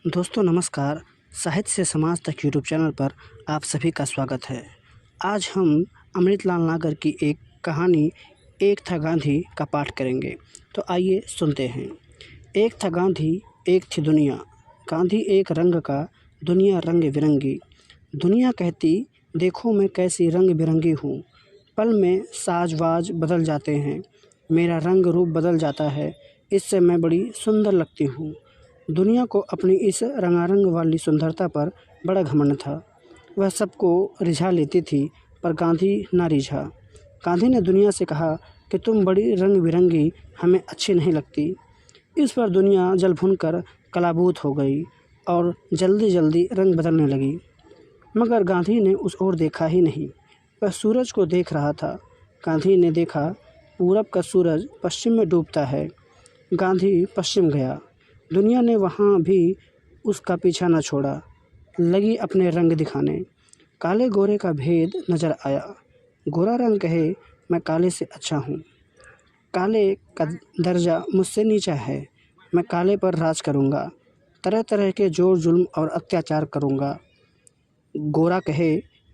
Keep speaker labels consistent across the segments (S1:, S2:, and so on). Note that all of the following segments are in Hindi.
S1: दोस्तों नमस्कार। साहित्य से समाज तक यूट्यूब चैनल पर आप सभी का स्वागत है। आज हम अमृतलाल नागर की एक कहानी एक था गांधी का पाठ करेंगे। तो आइए सुनते हैं। एक था गांधी, एक थी दुनिया। गांधी एक रंग का, दुनिया रंग बिरंगी। दुनिया कहती देखो मैं कैसी रंग बिरंगी हूँ। पल में साज-बाज बदल जाते हैं, मेरा रंग रूप बदल जाता है, इससे मैं बड़ी सुंदर लगती हूँ। दुनिया को अपनी इस रंगारंग वाली सुंदरता पर बड़ा घमंड था। वह सबको रिझा लेती थी, पर गांधी ना रिझा। गांधी ने दुनिया से कहा कि तुम बड़ी रंग बिरंगी हमें अच्छी नहीं लगती। इस पर दुनिया जल भुनकर कलाबूत हो गई और जल्दी जल्दी रंग बदलने लगी। मगर गांधी ने उस ओर देखा ही नहीं। वह सूरज को देख रहा था। गांधी ने देखा पूरब का सूरज पश्चिम में डूबता है। गांधी पश्चिम गया। दुनिया ने वहाँ भी उसका पीछा न छोड़ा, लगी अपने रंग दिखाने। काले गोरे का भेद नजर आया। गोरा रंग कहे मैं काले से अच्छा हूँ, काले का दर्जा मुझसे नीचा है, मैं काले पर राज करूँगा, तरह तरह के जोर जुल्म और अत्याचार करूँगा। गोरा कहे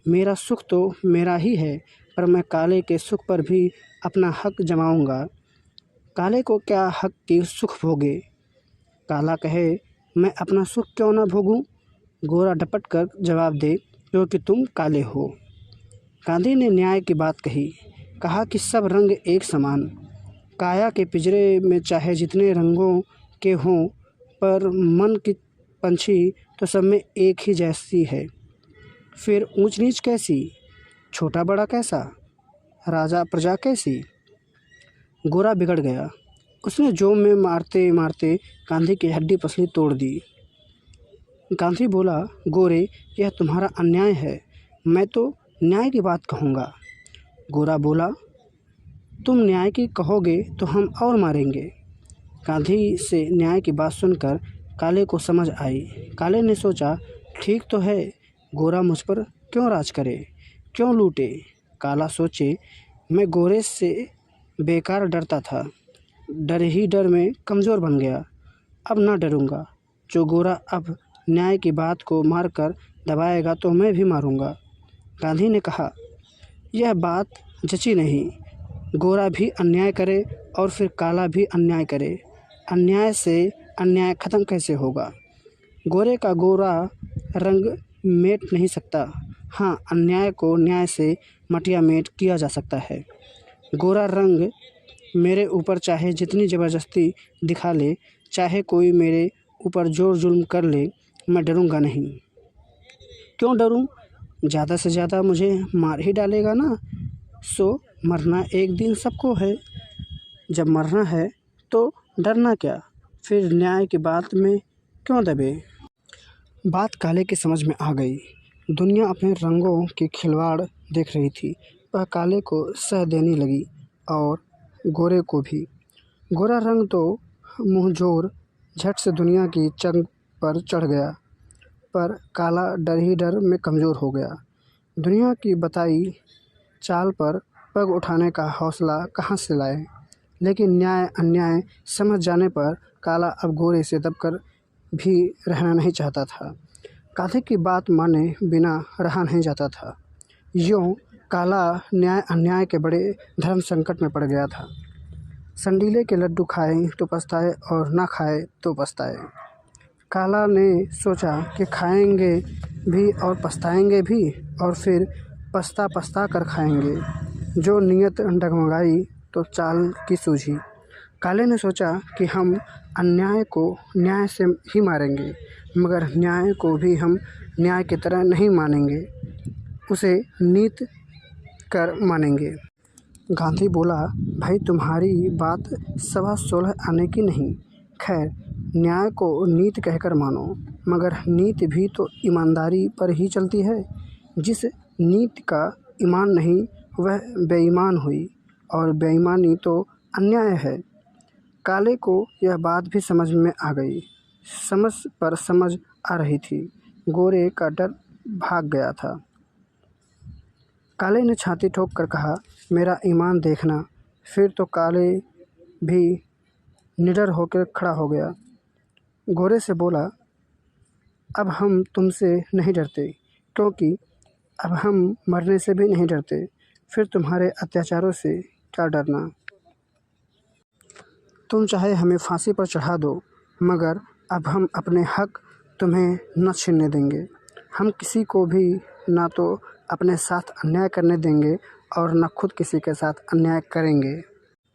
S1: मेरा सुख तो मेरा ही है, पर मैं काले के सुख पर भी अपना हक जमाऊँगा। काले को क्या हक की सुख भोगे। काला कहे मैं अपना सुख क्यों ना भोगूं। गोरा डपट कर जवाब दे क्योंकि तुम काले हो। गांधी ने न्याय की बात कही, कहा कि सब रंग एक समान। काया के पिंजरे में चाहे जितने रंगों के हों, पर मन की पंछी तो सब में एक ही जैसी है। फिर ऊंच नीच कैसी, छोटा बड़ा कैसा, राजा प्रजा कैसी। गोरा बिगड़ गया। उसने जोम में मारते मारते गांधी की हड्डी पसली तोड़ दी। गांधी बोला, गोरे यह तुम्हारा अन्याय है, मैं तो न्याय की बात कहूँगा। गोरा बोला, तुम न्याय की कहोगे तो हम और मारेंगे। गांधी से न्याय की बात सुनकर काले को समझ आई। काले ने सोचा ठीक तो है, गोरा मुझ पर क्यों राज करे, क्यों लूटे। काला सोचे मैं गोरे से बेकार डरता था, डर ही डर में कमज़ोर बन गया, अब ना डरूंगा। जो गोरा अब न्याय की बात को मारकर दबाएगा तो मैं भी मारूंगा। गांधी ने कहा यह बात जची नहीं। गोरा भी अन्याय करे और फिर काला भी अन्याय करे, अन्याय से अन्याय ख़त्म कैसे होगा। गोरे का गोरा रंग मेट नहीं सकता। हाँ, अन्याय को न्याय से मटिया मेट किया जा सकता है। गोरा रंग मेरे ऊपर चाहे जितनी ज़बरदस्ती दिखा ले, चाहे कोई मेरे ऊपर जोर जुल्म कर ले, मैं डरूंगा नहीं। क्यों डरूं, ज़्यादा से ज़्यादा मुझे मार ही डालेगा ना। सो मरना एक दिन सबको है, जब मरना है तो डरना क्या, फिर न्याय की बात में क्यों दबे। बात काले की समझ में आ गई। दुनिया अपने रंगों की खिलवाड़ देख रही थी। वह काले को सह देने लगी और गोरे को भी। गोरा रंग तो मुँहजोर झट से दुनिया की चंग पर चढ़ गया, पर काला डर ही डर में कमज़ोर हो गया। दुनिया की बताई चाल पर पग उठाने का हौसला कहाँ से लाए। लेकिन न्याय अन्याय समझ जाने पर काला अब गोरे से दबकर भी रहना नहीं चाहता था। गांधी की बात माने बिना रहा नहीं जाता था। यूँ काला न्याय अन्याय के बड़े धर्म संकट में पड़ गया था। संडीले के लड्डू खाए तो पछताए और ना खाए तो पछताए। काला ने सोचा कि खाएंगे भी और पछताएंगे भी, और फिर पछता पछता कर खाएंगे। जो नीयत डगमगाई तो चाल की सूझी। काले ने सोचा कि हम अन्याय को न्याय से ही मारेंगे, मगर न्याय को भी हम न्याय की तरह नहीं मानेंगे, उसे नीत कर मानेंगे। गांधी बोला, भाई तुम्हारी बात 16.5 आने की नहीं। खैर, न्याय को नीति कहकर मानो, मगर नीति भी तो ईमानदारी पर ही चलती है। जिस नीति का ईमान नहीं वह बेईमान हुई, और बेईमानी तो अन्याय है। काले को यह बात भी समझ में आ गई। समझ पर समझ आ रही थी। गोरे का डर भाग गया था। काले ने छाती ठोक कर कहा, मेरा ईमान देखना। फिर तो काले भी निडर होकर खड़ा हो गया। गोरे से बोला, अब हम तुमसे नहीं डरते, क्योंकि अब हम मरने से भी नहीं डरते। फिर तुम्हारे अत्याचारों से क्या डरना। तुम चाहे हमें फांसी पर चढ़ा दो, मगर अब हम अपने हक तुम्हें न छीनने देंगे। हम किसी को भी ना तो अपने साथ अन्याय करने देंगे और न खुद किसी के साथ अन्याय करेंगे।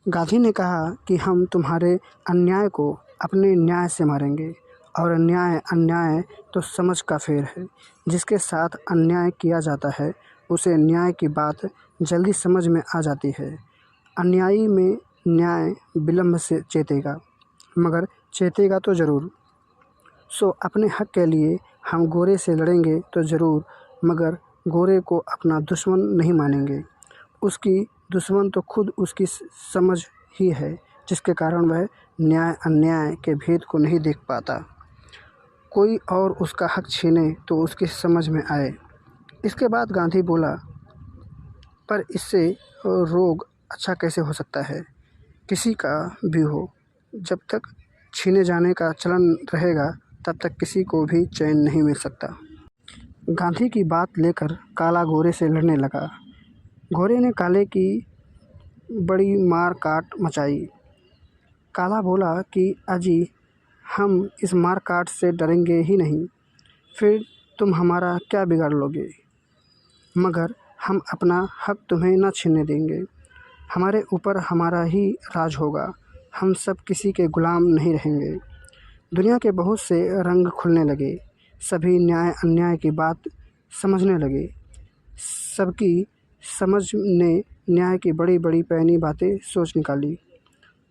S1: गांधी ने कहा कि हम तुम्हारे अन्याय को अपने न्याय से मारेंगे, और न्याय अन्याय तो समझ का फेर है। जिसके साथ अन्याय किया जाता है उसे न्याय की बात जल्दी समझ में आ जाती है। अन्यायी में न्याय विलम्ब से चेतेगा, मगर चेतेगा तो ज़रूर। सो अपने हक के लिए हम गोरे से लड़ेंगे तो ज़रूर, मगर गोरे को अपना दुश्मन नहीं मानेंगे। उसकी दुश्मन तो खुद उसकी समझ ही है, जिसके कारण वह न्याय अन्याय के भेद को नहीं देख पाता। कोई और उसका हक छीने तो उसकी समझ में आए। इसके बाद गांधी बोला, पर इससे रोग अच्छा कैसे हो सकता है? किसी का भी हो, जब तक छीने जाने का चलन रहेगा तब तक किसी को भी चैन नहीं मिल सकता। गांधी की बात लेकर काला गोरे से लड़ने लगा। गोरे ने काले की बड़ी मार काट मचाई। काला बोला कि अजी, हम इस मार काट से डरेंगे ही नहीं, फिर तुम हमारा क्या बिगाड़ लोगे? मगर हम अपना हक तुम्हें न छीनने देंगे। हमारे ऊपर हमारा ही राज होगा। हम सब किसी के गुलाम नहीं रहेंगे। दुनिया के बहुत से रंग खुलने लगे। सभी न्याय अन्याय की बात समझने लगे। सबकी समझ ने न्याय की बड़ी बड़ी पैनी बातें सोच निकाली।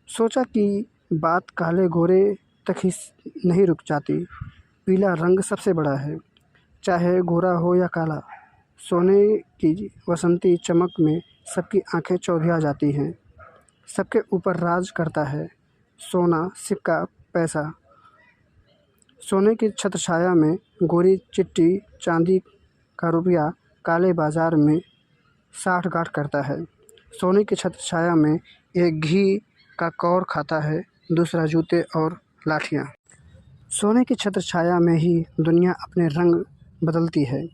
S1: सोचा कि बात काले गोरे तक ही नहीं रुक जाती। पीला रंग सबसे बड़ा है, चाहे गोरा हो या काला। सोने की वसंती चमक में सबकी आंखें चौधिया जाती हैं। सबके ऊपर राज करता है सोना, सिक्का, पैसा। सोने की छत्रछाया में गोरी चिट्टी, चांदी का रुपया काले बाजार में साठ गांठ करता है। सोने की छत्रछाया में एक घी का कौर खाता है, दूसरा जूते और लाठियाँ। सोने की छत्रछाया में ही दुनिया अपने रंग बदलती है।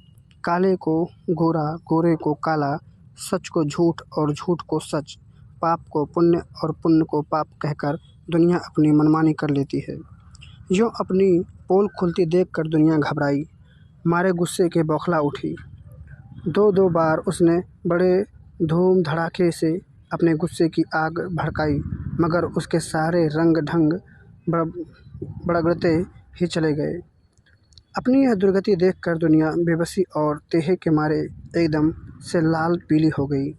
S1: काले को गोरा, गोरे को काला, सच को झूठ और झूठ को सच, पाप को पुण्य और पुण्य को पाप कहकर दुनिया अपनी मनमानी कर लेती है। यूँ अपनी पोल खुलती देखकर दुनिया घबराई, मारे गुस्से के बौखला उठी। दो दो बार उसने बड़े धूम धड़ाके से अपने गुस्से की आग भड़काई, मगर उसके सारे रंग ढंग बड़गड़ते ही चले गए। अपनी यह दुर्गति देखकर दुनिया बेबसी और तेहे के मारे एकदम से लाल पीली हो गई।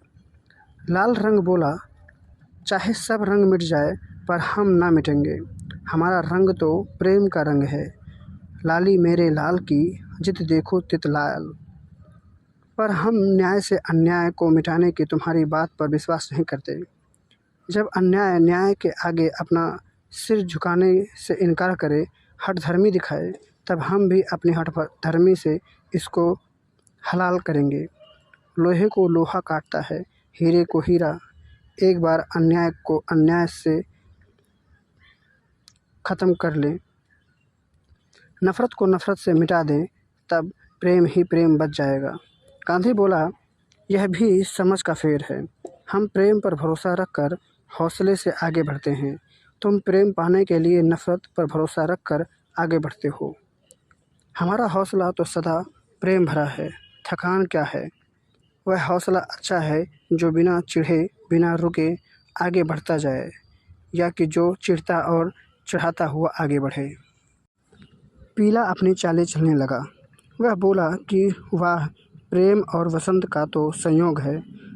S1: लाल रंग बोला, चाहे सब रंग मिट जाए पर हम ना मिटेंगे। हमारा रंग तो प्रेम का रंग है। लाली मेरे लाल की, जित देखो तित लाल। पर हम न्याय से अन्याय को मिटाने की तुम्हारी बात पर विश्वास नहीं करते। जब अन्याय न्याय के आगे अपना सिर झुकाने से इनकार करे, हठधर्मी दिखाए, तब हम भी अपनी हठधर्मी से इसको हलाल करेंगे। लोहे को लोहा काटता है, हीरे को हीरा। एक बार अन्याय को अन्याय से ख़त्म कर लें, नफ़रत को नफ़रत से मिटा दें, तब प्रेम ही प्रेम बच जाएगा। गांधी बोला, यह भी समझ का फेर है। हम प्रेम पर भरोसा रखकर हौसले से आगे बढ़ते हैं। तुम प्रेम पाने के लिए नफ़रत पर भरोसा रखकर आगे बढ़ते हो। हमारा हौसला तो सदा प्रेम भरा है। थकान क्या है? वह हौसला अच्छा है जो बिना चिढ़े, बिना रुके आगे बढ़ता जाए, या कि जो चिढ़ता और चढ़ाता हुआ आगे बढ़े। पीला अपनी चालें चलने लगा। वह बोला कि वाह, प्रेम और वसंत का तो संयोग है।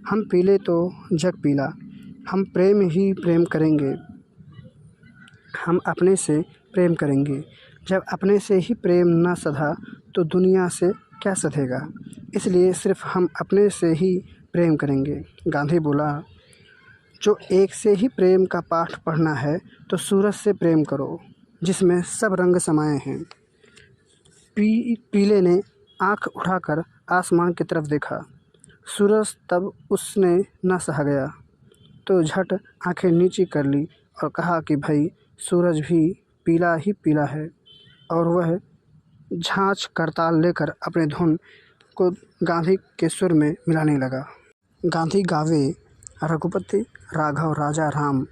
S1: हम पीले तो जग पीला। हम प्रेम ही प्रेम करेंगे। हम अपने से प्रेम करेंगे। जब अपने से ही प्रेम न सधा तो दुनिया से क्या सधेगा? इसलिए सिर्फ हम अपने से ही प्रेम करेंगे। गांधी बोला, जो एक से ही प्रेम का पाठ पढ़ना है तो सूरज से प्रेम करो, जिसमें सब रंग समाये हैं। पीले ने आँख उठाकर आसमान की तरफ देखा। सूरज तब उसने न सहा गया तो झट आंखें नीची कर ली और कहा कि भाई, सूरज भी पीला ही पीला है, और वह झांझ करताल लेकर अपने धुन को गांधी के सुर में मिलाने लगा। गांधी गावे रघुपति राघव राजा राम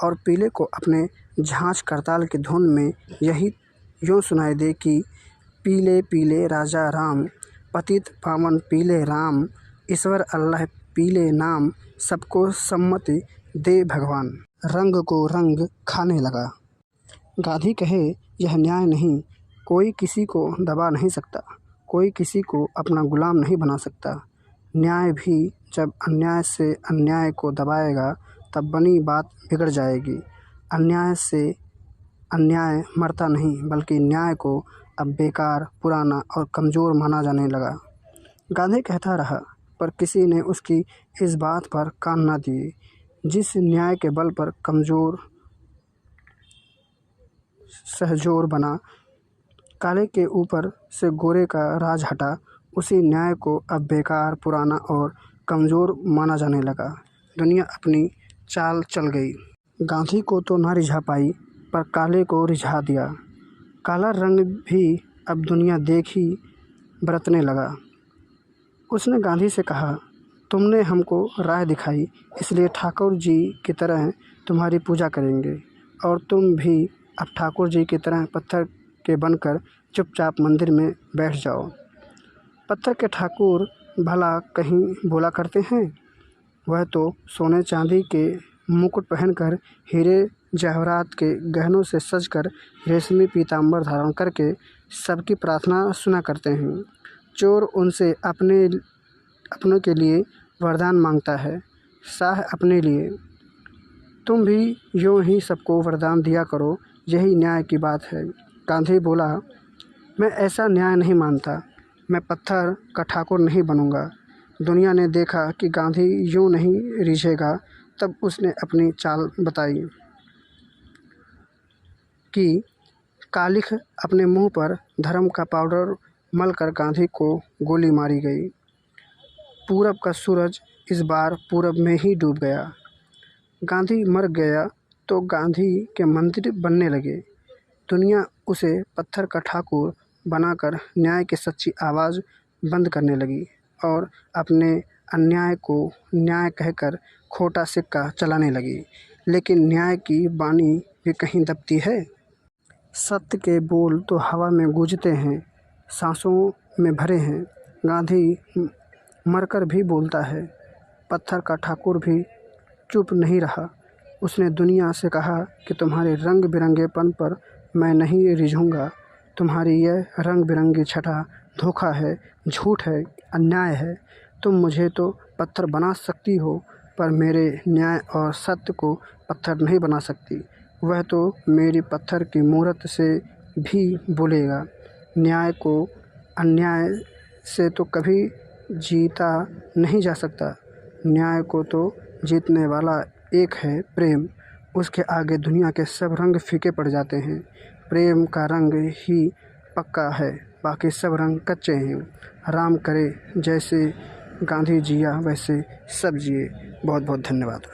S1: और पीले को अपने झांझ करताल की धुन में यही यूँ सुनाई दे कि पीले पीले राजा राम, पतित पावन पीले राम, ईश्वर अल्लाह पीले नाम, सबको सम्मति दे भगवान। रंग को रंग खाने लगा। गांधी कहे, यह न्याय नहीं, कोई किसी को दबा नहीं सकता, कोई किसी को अपना गुलाम नहीं बना सकता। न्याय भी जब अन्याय से अन्याय को दबाएगा तब बनी बात बिगड़ जाएगी। अन्याय से अन्याय मरता नहीं, बल्कि न्याय को अब बेकार, पुराना और कमज़ोर माना जाने लगा। गांधी कहता रहा, पर किसी ने उसकी इस बात पर कान न दिए। जिस न्याय के बल पर कमज़ोर सहजोर बना, काले के ऊपर से गोरे का राज हटा, उसी न्याय को अब बेकार, पुराना और कमज़ोर माना जाने लगा। दुनिया अपनी चाल चल गई। गांधी को तो ना रिझा पाई, पर काले को रिझा दिया। काला रंग भी अब दुनिया देखी बरतने लगा। उसने गांधी से कहा, तुमने हमको राह दिखाई, इसलिए ठाकुर जी की तरह तुम्हारी पूजा करेंगे, और तुम भी अब ठाकुर जी की तरह पत्थर के बनकर चुपचाप मंदिर में बैठ जाओ। पत्थर के ठाकुर भला कहीं बोला करते हैं? वह तो सोने चांदी के मुकुट पहनकर, हीरे जवाहरात के गहनों से सजकर, रेशमी पीताम्बर धारण करके सबकी प्रार्थना सुना करते हैं। चोर उनसे अपनों के लिए वरदान मांगता है, शाह अपने लिए। तुम भी यूँ ही सबको वरदान दिया करो, यही न्याय की बात है। गांधी बोला, मैं ऐसा न्याय नहीं मानता, मैं पत्थर का ठाकुर नहीं बनूंगा। दुनिया ने देखा कि गांधी यूँ नहीं रिझेगा, तब उसने अपनी चाल बताई कि कालिख अपने मुंह पर धर्म का पाउडर मलकर गांधी को गोली मारी गई। पूरब का सूरज इस बार पूरब में ही डूब गया। गांधी मर गया तो गांधी के मंदिर बनने लगे। दुनिया उसे पत्थर का ठाकुर बनाकर न्याय की सच्ची आवाज़ बंद करने लगी और अपने अन्याय को न्याय कहकर खोटा सिक्का चलाने लगी। लेकिन न्याय की बानी भी कहीं दबती है। सत्य के बोल तो हवा में गूंजते हैं, सांसों में भरे हैं। गांधी मरकर भी बोलता है। पत्थर का ठाकुर भी चुप नहीं रहा। उसने दुनिया से कहा कि तुम्हारे रंग बिरंगेपन पर मैं नहीं रिझूंगा। तुम्हारी यह रंग बिरंगी छटा धोखा है, झूठ है, अन्याय है। तुम मुझे तो पत्थर बना सकती हो, पर मेरे न्याय और सत्य को पत्थर नहीं बना सकती। वह तो मेरी पत्थर की मूरत से भी बोलेगा। न्याय को अन्याय से तो कभी जीता नहीं जा सकता। न्याय को तो जीतने वाला एक है, प्रेम। उसके आगे दुनिया के सब रंग फीके पड़ जाते हैं। प्रेम का रंग ही पक्का है, बाकी सब रंग कच्चे हैं। राम करे जैसे गांधी जिया वैसे सब जिए। बहुत बहुत धन्यवाद।